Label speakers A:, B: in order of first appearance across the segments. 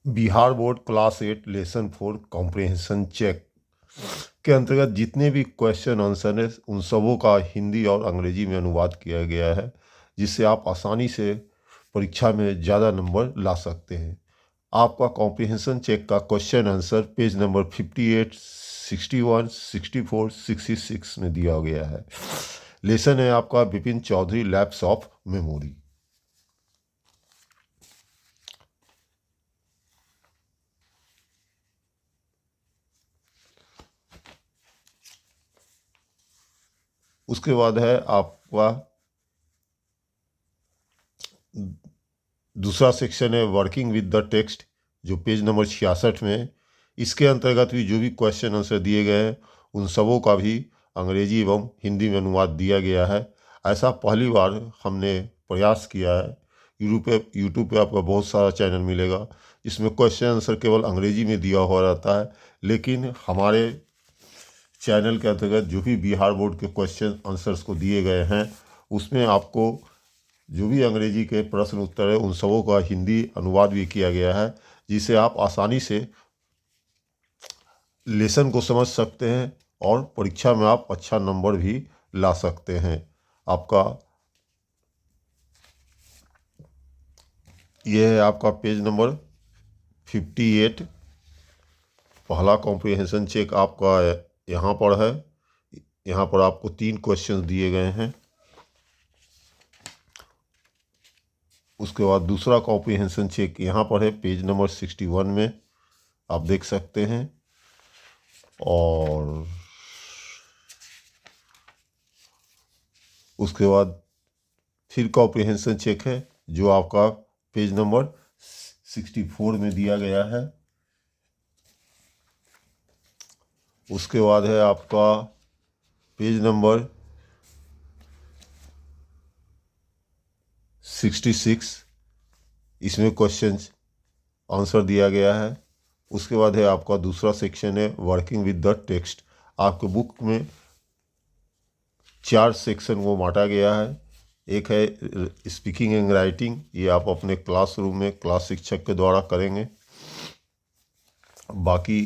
A: Bihar board class 8 lesson 4 comprehension check के अंतर्गत जितने भी क्वेश्चन आंसर हैं उन सबों का हिंदी और अंग्रेजी में अनुवाद किया गया है, जिससे आप आसानी से परीक्षा में ज़्यादा नंबर ला सकते हैं। आपका कॉम्प्रिहेंशन चेक का क्वेश्चन आंसर पेज नंबर 58, 61, 64, 66 में दिया गया है। लेसन है आपका Vipin Chaudhary lapse of memory. उसके बाद है आपका दूसरा सेक्शन है वर्किंग विद द टेक्स्ट, जो पेज नंबर 66 में है। इसके अंतर्गत भी जो भी क्वेश्चन आंसर दिए गए हैं उन सबों का भी अंग्रेजी एवं हिंदी में अनुवाद दिया गया है। ऐसा पहली बार हमने प्रयास किया है। यूट्यूब पे आपका बहुत सारा चैनल मिलेगा जिसमें क्वेश्चन आंसर केवल अंग्रेजी में दिया हुआ रहता है, लेकिन हमारे चैनल के अंतर्गत जो भी बिहार बोर्ड के क्वेश्चन आंसर्स को दिए गए हैं उसमें आपको जो भी अंग्रेजी के प्रश्न उत्तर है उन सबों का हिंदी अनुवाद भी किया गया है, जिससे आप आसानी से लेसन को समझ सकते हैं और परीक्षा में आप अच्छा नंबर भी ला सकते हैं। आपका यह है आपका पेज नंबर 58। पहला कॉम्प्रिहेंशन चेक आपका यहाँ पर है। यहाँ पर आपको 3 क्वेश्चन दिए गए हैं। उसके बाद दूसरा कॉम्प्रिहेंशन चेक यहाँ पर है पेज नंबर 61 में, आप देख सकते हैं। और उसके बाद फिर कॉम्प्रिहेंशन चेक है जो आपका पेज नंबर 64 में दिया गया है। उसके बाद है आपका पेज नंबर 66, इसमें क्वेश्चन आंसर दिया गया है। उसके बाद है आपका दूसरा सेक्शन है वर्किंग विद द टेक्स्ट। आपके बुक में 4 सेक्शन को बांटा गया है। एक है स्पीकिंग एंड राइटिंग, ये आप अपने क्लासरूम में क्लास शिक्षक के द्वारा करेंगे। बाकी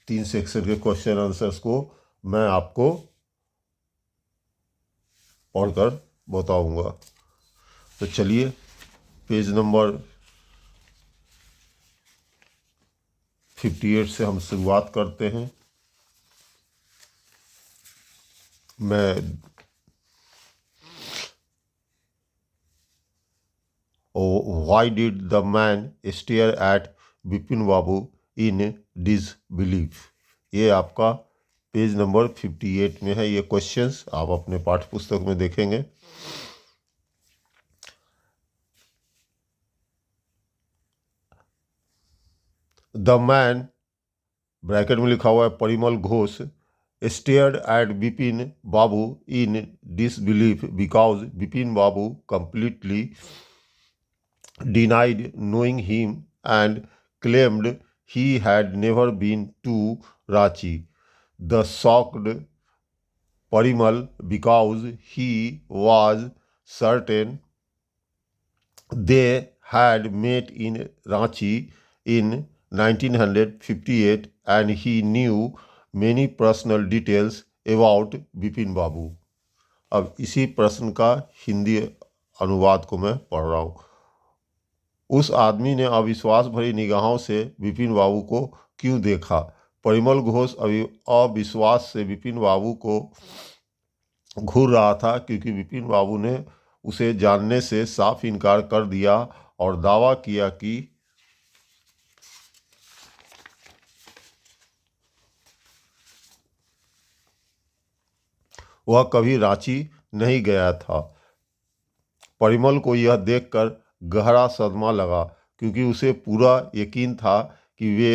A: 3 सेक्शन के क्वेश्चन आंसर्स को मैं आपको पढ़कर बताऊंगा। तो चलिए पेज नंबर 58 से हम शुरुआत करते हैं। Why did the man stare at Bipin Babu in disbelief? ये आपका पेज नंबर 58 में है। ये क्वेश्चंस आप अपने पाठ्य पुस्तक में देखेंगे। द मैन, ब्रैकेट में लिखा हुआ है Parimal Ghosh, stared at Bipin Babu in disbelief because Bipin Babu completely denied knowing him and claimed he had never been to Ranchi. The shocked Parimal, because he was certain they had met in Ranchi in 1958 and he knew many personal details about Bipin Babu. अब इसी प्रश्न का हिंदी अनुवाद को मैं पढ़ रहा हूँ। उस आदमी ने अविश्वास भरी निगाहों से विपिन बाबू को क्यों देखा? परिमल घोष अविश्वास से विपिन बाबू को घूर रहा था क्योंकि विपिन बाबू ने उसे जानने से साफ इनकार कर दिया और दावा किया कि वह कभी रांची नहीं गया था। परिमल को यह देखकर गहरा सदमा लगा क्योंकि उसे पूरा यकीन था कि वे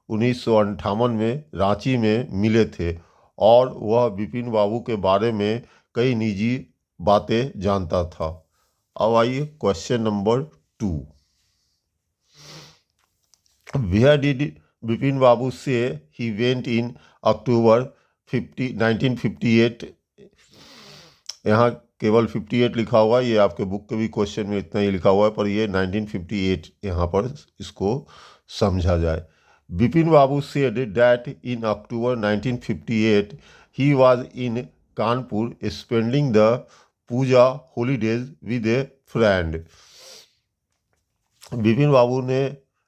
A: 1958 में रांची में मिले थे और वह विपिन बाबू के बारे में कई निजी बातें जानता था। अब आइए question number 2। Where did Bipin Babu say he went in October 1958? यहाँ केवल 58 लिखा हुआ है, ये आपके बुक के भी क्वेश्चन में इतना ही लिखा हुआ है, पर ये 1958 यहाँ पर इसको समझा जाए। बिपिन बाबू said that in October 1958 he was in Kanpur spending the Puja holidays with a friend। Bipin बाबू ने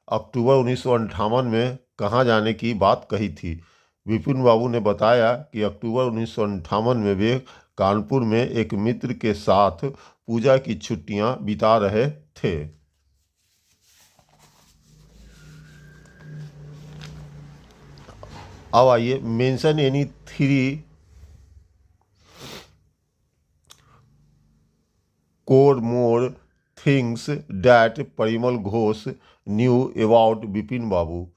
A: अक्टूबर 1958 में कहाँ जाने की बात कही थी। बिपिन बाबू ने बताया कि अक्टूबर 1958 में वे कानपुर में एक मित्र के साथ पूजा की छुट्टियां बिता रहे थे। अब आइए, mention any 3 core more things that Parimal Ghosh knew about Bipin Babu.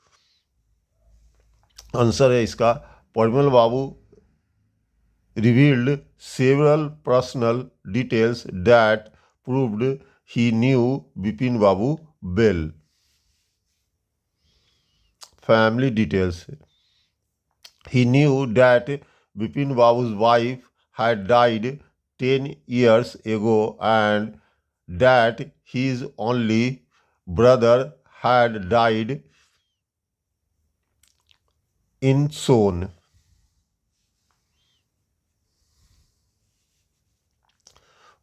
A: Answer है इसका, परिमल बाबू revealed several personal details that proved he knew Bipin Babu well. Family details. He knew that Bipin Babu's wife had died 10 years ago and that his only brother had died in Son.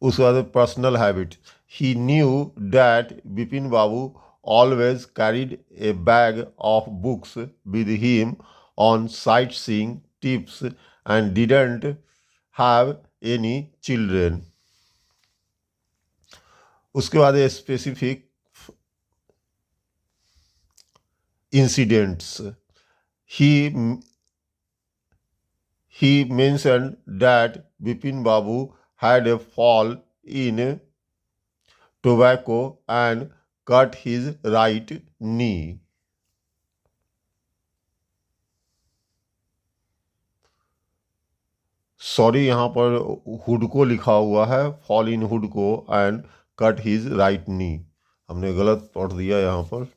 A: उसके बाद personal habit. He new that Bipin Babu always carried A bag of books with him on sight seeing tips and didn't have any children. उसके बाद specific incidents. he mentioned that Bipin Babu had a fall in tobacco and cut his right knee. Sorry, यहाँ पर हुडको लिखा हुआ है, fall in Hudco and cut his right knee, हमने गलत पढ़ दिया यहाँ पर।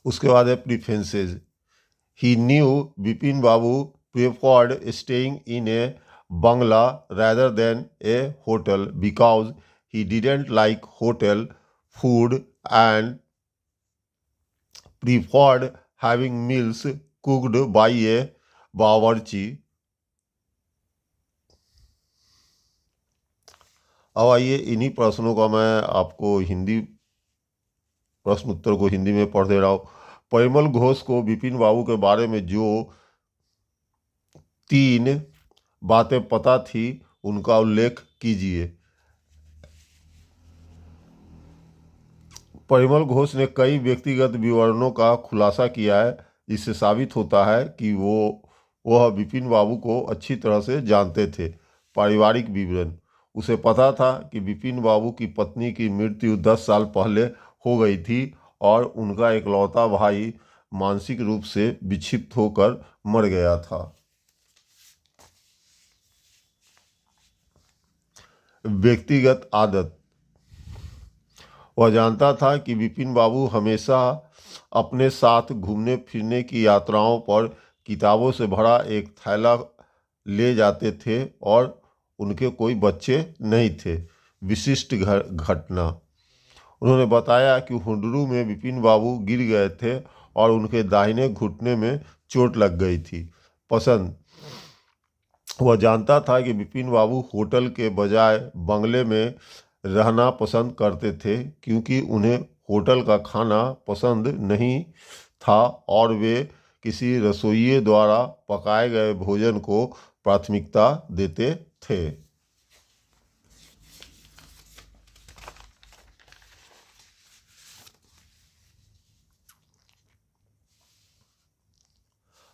A: उसके बाद है preferences. He knew Bipin Babu preferred staying in a bungalow rather than a hotel because he didn't like hotel food and preferred having meals cooked by a बावर्ची। अब आइए, इन्हीं प्रश्नों का मैं आपको हिंदी प्रश्न उत्तर को हिंदी में पढ़ दे रहा हूँ। परिमल घोष को बिपिन बाबू के बारे में जो 3 बातें पता थी उनका उल्लेख कीजिए। परिमल घोष ने कई व्यक्तिगत विवरणों का खुलासा किया है जिससे साबित होता है कि वह बिपिन बाबू को अच्छी तरह से जानते थे। पारिवारिक विवरण। उसे पता था कि बिपिन बाबू की पत्नी की मृत्यु 10 साल पहले हो गई थी और उनका इकलौता भाई मानसिक रूप से विक्षिप्त होकर मर गया था। व्यक्तिगत आदत। वह जानता था कि बिपिन बाबू हमेशा अपने साथ घूमने फिरने की यात्राओं पर किताबों से भरा एक थैला ले जाते थे और उनके कोई बच्चे नहीं थे। विशिष्ट घटना। उन्होंने बताया कि हुंडरू में बिपिन बाबू गिर गए थे और उनके दाहिने घुटने में चोट लग गई थी। पसंद। वह जानता था कि बिपिन बाबू होटल के बजाय बंगले में रहना पसंद करते थे क्योंकि उन्हें होटल का खाना पसंद नहीं था और वे किसी रसोइये द्वारा पकाए गए भोजन को प्राथमिकता देते थे।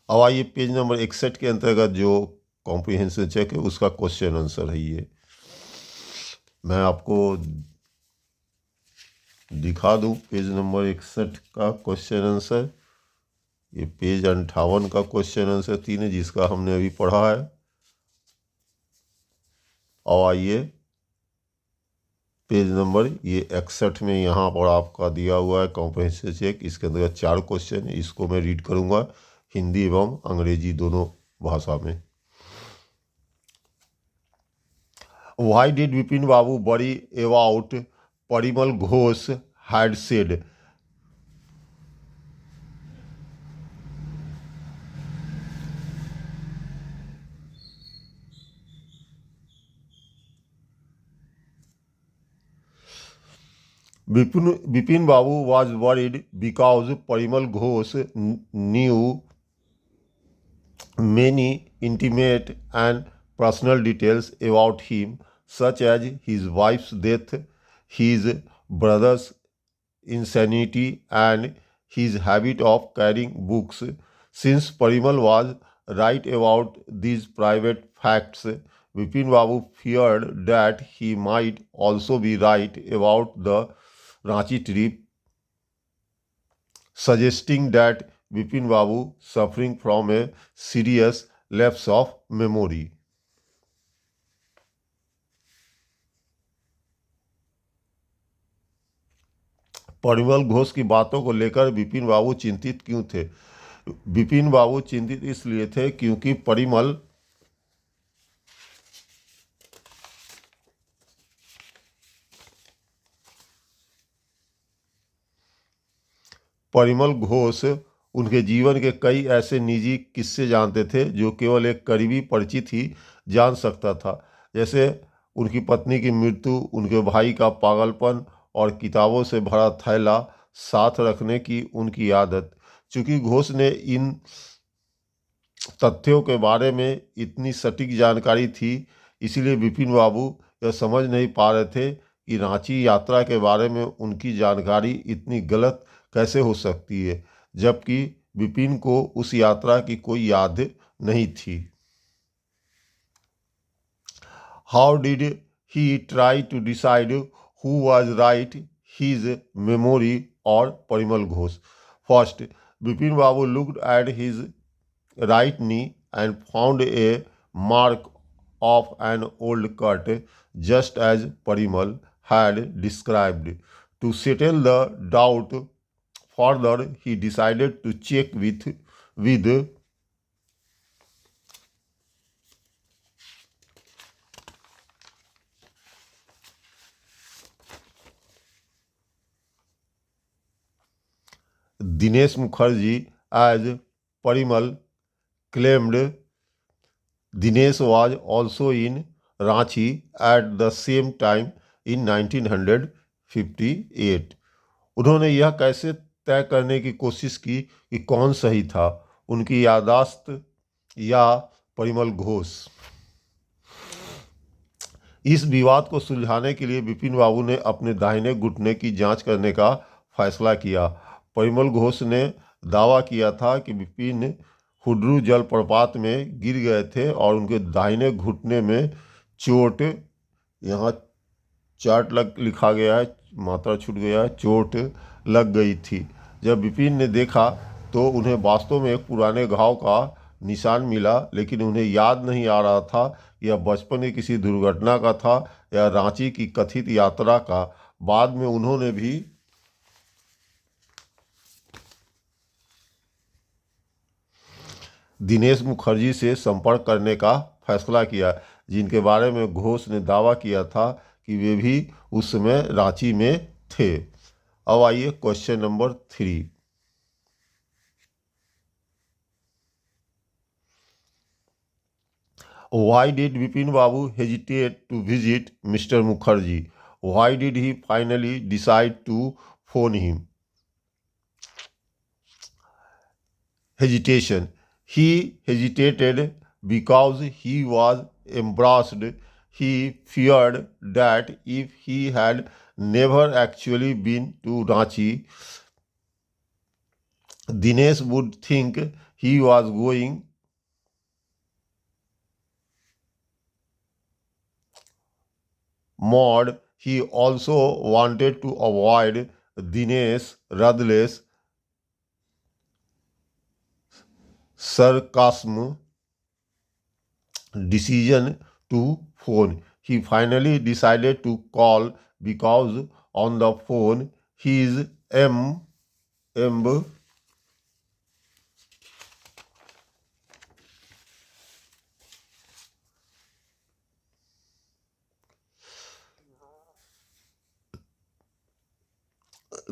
A: अब आइए, पेज नंबर 61 के अंतर्गत जो कॉम्प्रिहेंशन चेक है उसका क्वेश्चन आंसर है। ये मैं आपको दिखा दूं, पेज नंबर 61 का क्वेश्चन आंसर। ये पेज 58 का क्वेश्चन आंसर 3 है जिसका हमने अभी पढ़ा है। और आइए, पेज नंबर ये 61 में यहाँ पर आपका दिया हुआ है कॉम्प्रहेंसिव चेक। इसके अंदर 4 क्वेश्चन है, इसको मैं रीड करूँगा हिंदी एवं अंग्रेजी दोनों भाषा में। Why did Vipin Babu worry about Parimal Ghosh had said? Bipin Babu was worried because Parimal Ghosh knew many intimate and personal details about him, such as his wife's death, his brother's insanity, and his habit of carrying books. Since Parimal was right about these private facts, Vipin Babu feared that he might also be right about the Ranchi trip, suggesting that Vipin Babu suffering from a serious lapse of memory. Parimal Ghosh की बातों को लेकर विपिन बाबू चिंतित क्यों थे? विपिन बाबू चिंतित इसलिए थे क्योंकि परिमल घोष उनके जीवन के कई ऐसे निजी किस्से जानते थे जो केवल एक करीबी परिचित ही जान सकता था, जैसे उनकी पत्नी की मृत्यु, उनके भाई का पागलपन और किताबों से भरा थैला साथ रखने की उनकी आदत। चूंकि घोष ने इन तथ्यों के बारे में इतनी सटीक जानकारी थी, इसलिए विपिन बाबू यह समझ नहीं पा रहे थे कि रांची यात्रा के बारे में उनकी जानकारी इतनी गलत कैसे हो सकती है, जबकि विपिन को उस यात्रा की कोई याद नहीं थी। How did he try to decide who was right, his memory और Parimal Ghosh? First, Bipin Babu looked at his right knee and found a mark of an old cut, just as Parimal had described. To settle the doubt further, he decided to check with Dinesh Mukherjee, as Parimal claimed. Dinesh was also in Ranchi at the same time in 1958. उन्होंने यह कैसे तय करने की कोशिश की कि कौन सही था, उनकी याददाश्त या परिमल घोष? इस विवाद को सुलझाने के लिए विपिन बाबू ने अपने दाहिने घुटने की जांच करने का फैसला किया। परिमल घोष ने दावा किया था कि विपिन हुड्रू जलप्रपात में गिर गए थे और उनके दाहिने घुटने में चोट, यहाँ चार्ट लिखा गया है, मात्रा छूट गया है, चोट लग गई थी। जब विपिन ने देखा तो उन्हें वास्तव में एक पुराने घाव का निशान मिला, लेकिन उन्हें याद नहीं आ रहा था यह बचपन की किसी दुर्घटना का था या रांची की कथित यात्रा का। बाद में उन्होंने भी दिनेश मुखर्जी से संपर्क करने का फैसला किया, जिनके बारे में घोष ने दावा किया था कि वे भी उस समय रांची में थे। अब आइए question number 3। Why did Vipin Babu hesitate to visit Mr. Mukherjee? Why did he finally decide to phone him? Hesitation. He hesitated because he was embarrassed. He feared that if he had never actually been to Ranchi, Dinesh would think he was going mad. He also wanted to avoid Dinesh Radle's sarcasm decision to phone. he finally decided to call because on the phone his M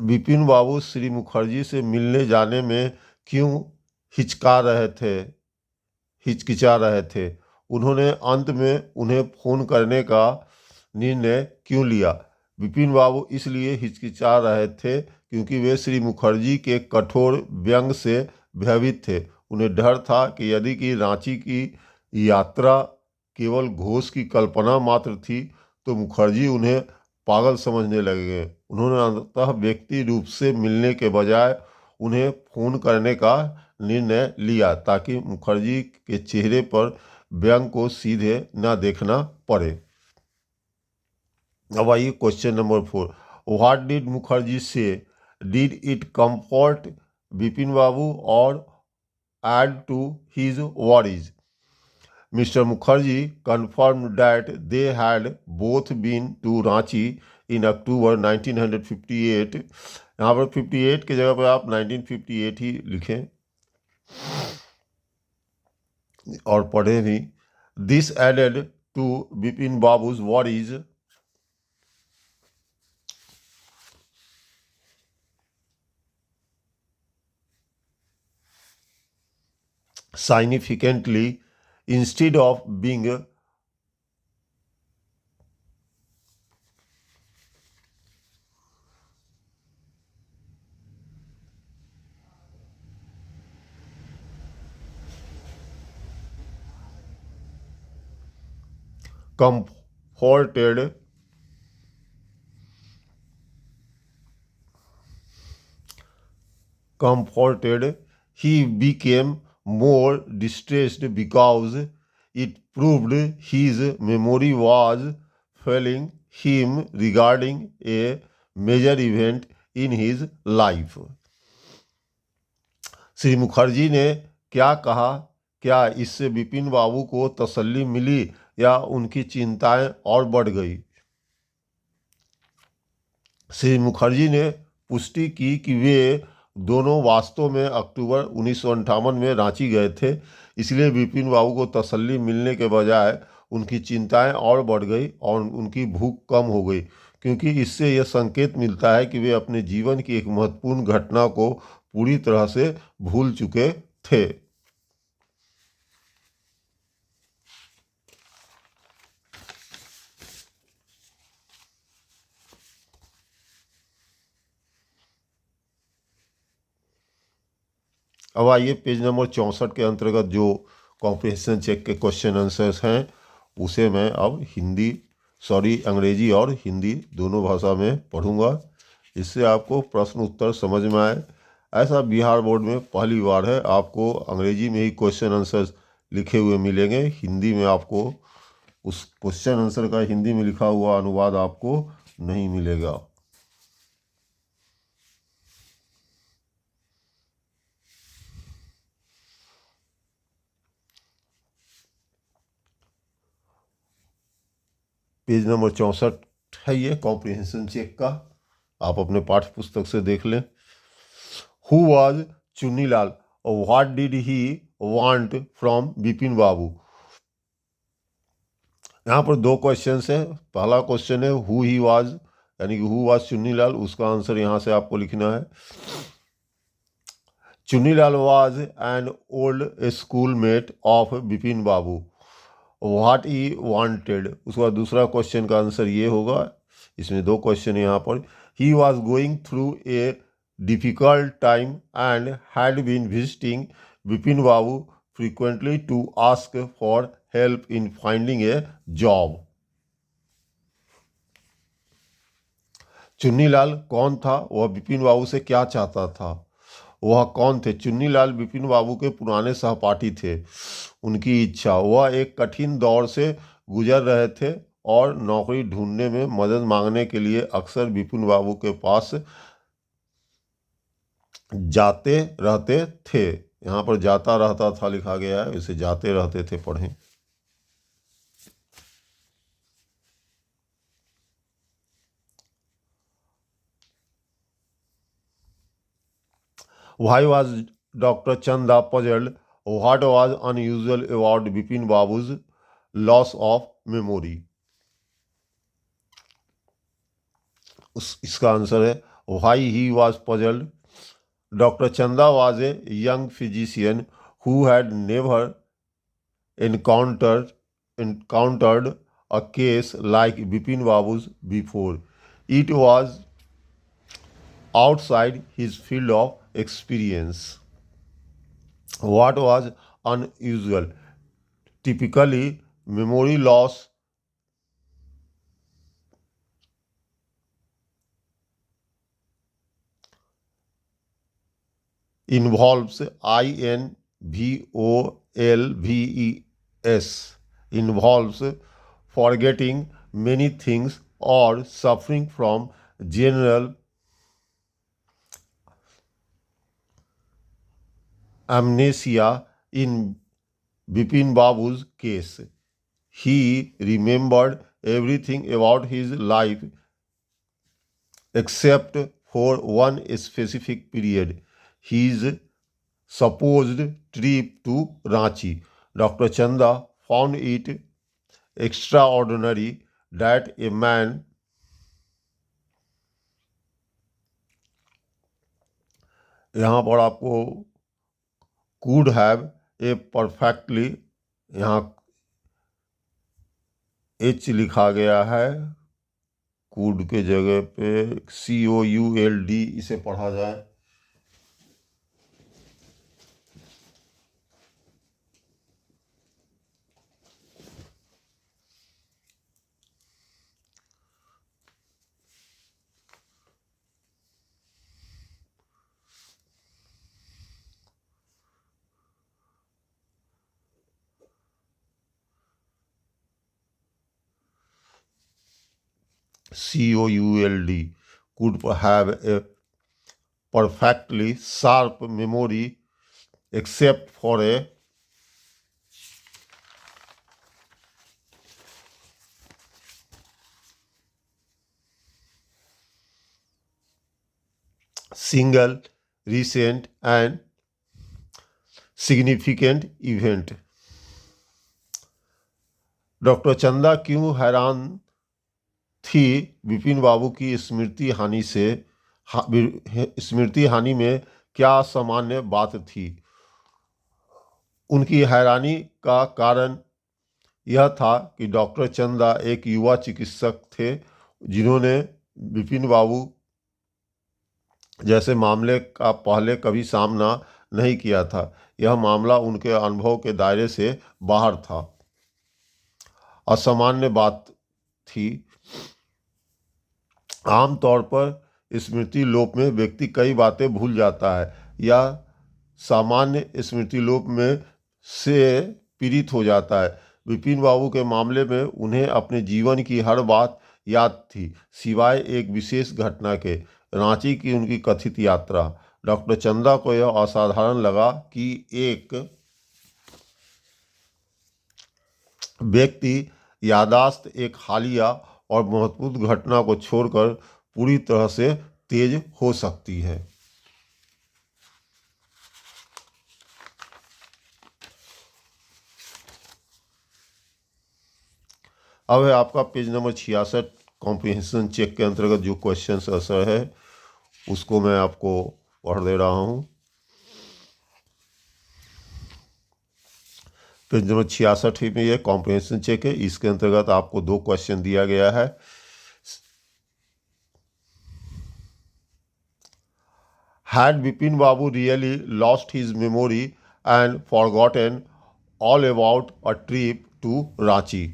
A: Bipin Babu Shri Mukherjee से मिलने जाने में क्यों हिचका रहे थे हिचकिचा रहे थे। उन्होंने अंत में उन्हें फोन करने का निर्णय क्यों लिया। विपिन बाबू इसलिए हिचकिचा रहे थे क्योंकि वे श्री मुखर्जी के कठोर व्यंग से भयभीत थे। उन्हें डर था कि यदि कि रांची की यात्रा केवल घोष की कल्पना मात्र थी तो मुखर्जी उन्हें पागल समझने लगेंगे। उन्होंने अंततः व्यक्ति रूप से मिलने के बजाय उन्हें फोन करने का निर्णय लिया ताकि मुखर्जी के चेहरे पर व्यंग को सीधे न देखना पड़े। अब आइए question number 4। What did Mukherjee से? डिड इट कंफर्ट विपिन बाबू और add to his worries? Mr. Mukherjee confirmed that they had both been to Ranchi in October 1958। यहाँ पर 58 की जगह पर आप 1958 ही लिखें और पढ़ें भी। This added to Bipin Babu's worries significantly. Instead of being comforted, he became more distressed because it proved his memory was failing him regarding a major event in his life। Shri Mukherjee ने क्या कहा? क्या इससे विपिन बाबू को तसल्ली मिली या उनकी चिंताएं और बढ़ गई? श्री मुखर्जी ने पुष्टि की कि वे दोनों वास्तव में अक्टूबर 1958 में रांची गए थे। इसलिए विपिन बाबू को तसल्ली मिलने के बजाय उनकी चिंताएं और बढ़ गई और उनकी भूख कम हो गई, क्योंकि इससे यह संकेत मिलता है कि वे अपने जीवन की एक महत्वपूर्ण घटना को पूरी तरह से भूल चुके थे। अब आइए पेज नंबर 64 के अंतर्गत जो कॉम्प्रिहेंशन चेक के क्वेश्चन आंसर्स हैं उसे मैं अब अंग्रेजी और हिंदी दोनों भाषा में पढ़ूंगा। इससे आपको प्रश्न उत्तर समझ में आए। ऐसा बिहार बोर्ड में पहली बार है। आपको अंग्रेजी में ही क्वेश्चन आंसर्स लिखे हुए मिलेंगे, हिंदी में आपको उस क्वेश्चन आंसर का हिंदी में लिखा हुआ अनुवाद आपको नहीं मिलेगा। पेज नंबर 64 है ये कॉम्प्रिहेंशन चेक का, आप अपने पाठ्य पुस्तक से देख लें। हु वाज चुन्नीलाल और what did he want from Bipin Babu? यहाँ पर दो क्वेश्चन हैं। पहला क्वेश्चन है हु ही वाज, यानी कि हु वाज चुन्नीलाल, उसका आंसर यहाँ से आपको लिखना है। Chunnilal was an old schoolmate of Vipin Babu. What he wanted, उसके बाद दूसरा क्वेश्चन का आंसर ये होगा। इसमें दो क्वेश्चन यहाँ पर। He was going through a difficult time and had been visiting Vipin Babu frequently to ask for help in finding a job. Chunnilal कौन था? वह विपिन बाबू से क्या चाहता था? वह कौन थे? चुन्नीलाल विपिन बाबू के पुराने सहपाठी थे। उनकी इच्छा, वह एक कठिन दौर से गुजर रहे थे और नौकरी ढूंढने में मदद मांगने के लिए अक्सर विपिन बाबू के पास जाते रहते थे। यहाँ पर जाता रहता था लिखा गया है, इसे जाते रहते थे पढ़ें। Why was Dr. Chanda puzzled? What was unusual about Bipin Babu's loss of memory? इसका आंसर है why he was puzzled. Dr. Chanda was a young physician who had never encountered a case like Bipin Babu's before. It was outside his field of experience. What was unusual? Typically, memory loss involves involves involves forgetting many things or suffering from general amnesia. In Bipin Babu's case, he remembered everything about his life except for one specific period, his supposed trip to Ranchi. Dr. Chanda found it extraordinary that a man यहाँ पर आपको could have a perfectly, यहाँ H लिखा गया है, could के जगह पे COULD इसे पढ़ा जाए. COULD could have a perfectly sharp memory except for a single recent and significant event. Doctor चंदा क्यों हैरान थी विपिन बाबू की स्मृति हानि से? स्मृति हानि में क्या सामान्य बात थी? उनकी हैरानी का कारण यह था कि डॉक्टर चंदा एक युवा चिकित्सक थे जिन्होंने विपिन बाबू जैसे मामले का पहले कभी सामना नहीं किया था. यह मामला उनके अनुभव के दायरे से बाहर था, असामान्य बात थी. आमतौर पर स्मृति लोप में व्यक्ति कई बातें भूल जाता है या सामान्य स्मृति लोप में से पीड़ित हो जाता है. विपिन बाबू के मामले में उन्हें अपने जीवन की हर बात याद थी सिवाय एक विशेष घटना के, रांची की उनकी कथित यात्रा. डॉक्टर चंदा को यह असाधारण लगा कि एक व्यक्ति यादाश्त एक हालिया और महत्वपूर्ण घटना को छोड़कर पूरी तरह से तेज हो सकती है. अब है आपका पेज नंबर 66 कॉम्प्रिहेंशन चेक के अंतर्गत जो क्वेश्चन आंसर है उसको मैं आपको पढ़ दे रहा हूँ. पेज नंबर 66 में ये कॉम्प्रिहेंशन चेक है. इसके अंतर्गत आपको दो क्वेश्चन दिया गया है. Had Bipin Babu really lost his memory and forgotten all about a trip to Ranchi?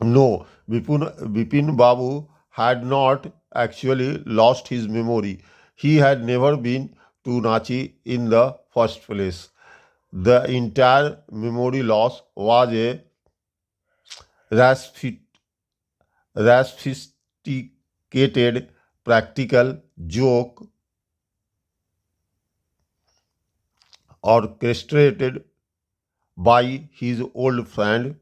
A: No, Bipin Babu had not actually lost his memory. He had never been to Ranchi in the first place. The entire memory loss was a sophisticated practical joke orchestrated by his old friend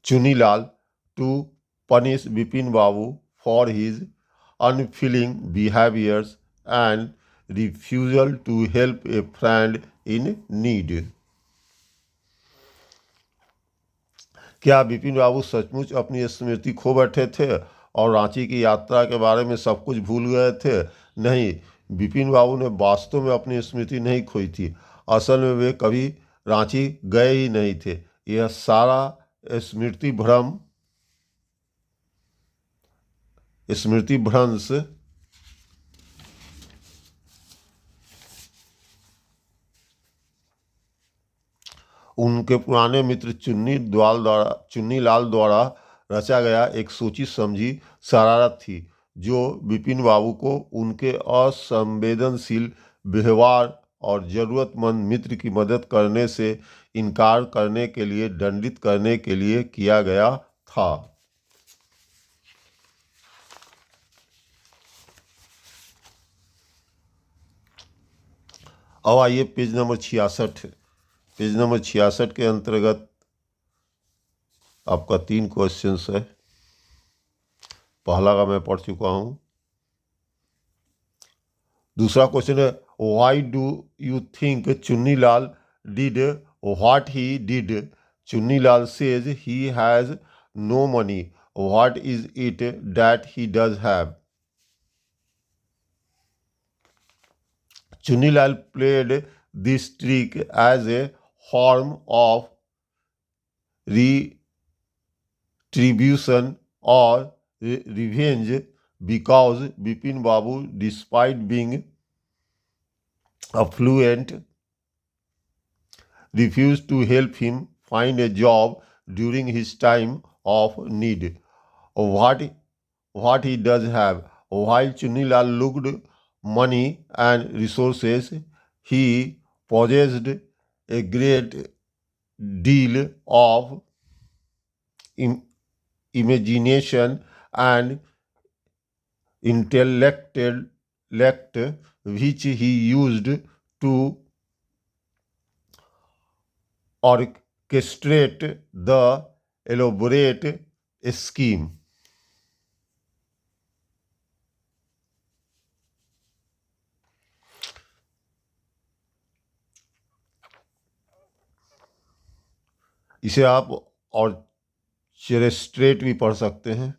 A: Chunilal to punish Bipin Babu for his unfeeling behaviors and refusal to help a friend in need. क्या बिपिन बाबू सचमुच अपनी स्मृति खो बैठे थे और रांची की यात्रा के बारे में सब कुछ भूल गए थे? नहीं, बिपिन बाबू ने वास्तव में अपनी स्मृति नहीं खोई थी। असल में वे कभी रांची गए ही नहीं थे। यह सारा स्मृति भ्रंश उनके पुराने मित्र चुन्नी लाल द्वारा रचा गया एक सोची समझी शरारत थी, जो बिपिन बाबू को उनके असंवेदनशील व्यवहार और ज़रूरतमंद मित्र की मदद करने से इनकार करने के लिए दंडित करने के लिए किया गया था। अब आइए पेज नंबर 66। पेज नंबर 66 के अंतर्गत आपका 3 क्वेश्चंस है। पहला का मैं पढ़ चुका हूँ। दूसरा क्वेश्चन है, why do you think Chunnilal did what he did? Chunnilal says he has no money, what is it that he does have? Chunilal played this trick as a form of retribution or revenge because Bipin Babu, despite being affluent, refused to help him find a job during his time of need. What he does have, while Chunilal looked money and resources, he possessed a great deal of imagination and intellect which he used to orchestrate the elaborate scheme. इसे आप और चेरेस्ट्रेट भी पढ़ सकते हैं,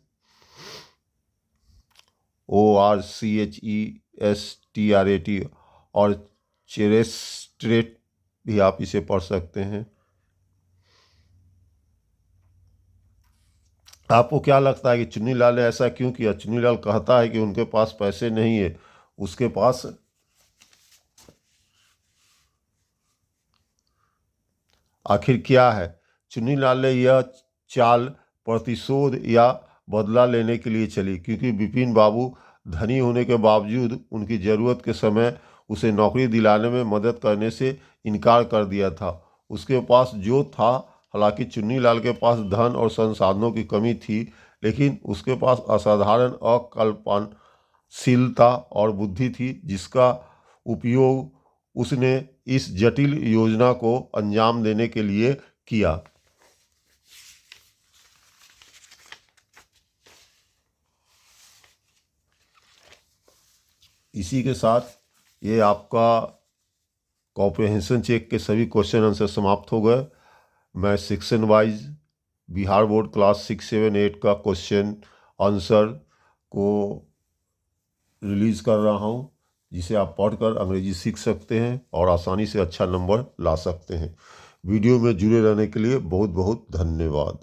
A: ORCHESTRAT, और चेरेस्ट्रेट भी आप इसे पढ़ सकते हैं। आपको क्या लगता है कि चुन्नीलाल ने ऐसा क्यों किया? चुन्नीलाल कहता है कि उनके पास पैसे नहीं है, उसके पास आखिर क्या है? चुन्नीलाल ने यह चाल प्रतिशोध या बदला लेने के लिए चली, क्योंकि बिपिन बाबू धनी होने के बावजूद उनकी ज़रूरत के समय उसे नौकरी दिलाने में मदद करने से इनकार कर दिया था। उसके पास जो था, हालांकि चुन्नीलाल के पास धन और संसाधनों की कमी थी, लेकिन उसके पास असाधारण अकल्पनशीलता और बुद्धि थी, जिसका उपयोग उसने इस जटिल योजना को अंजाम देने के लिए किया। इसी के साथ ये आपका कॉम्प्रिहेंशन चेक के सभी क्वेश्चन आंसर समाप्त हो गए। मैं section wise Bihar board class 6, 7, 8 का क्वेश्चन आंसर को रिलीज़ कर रहा हूँ, जिसे आप पढ़कर अंग्रेजी सीख सकते हैं और आसानी से अच्छा नंबर ला सकते हैं। वीडियो में जुड़े रहने के लिए बहुत बहुत धन्यवाद।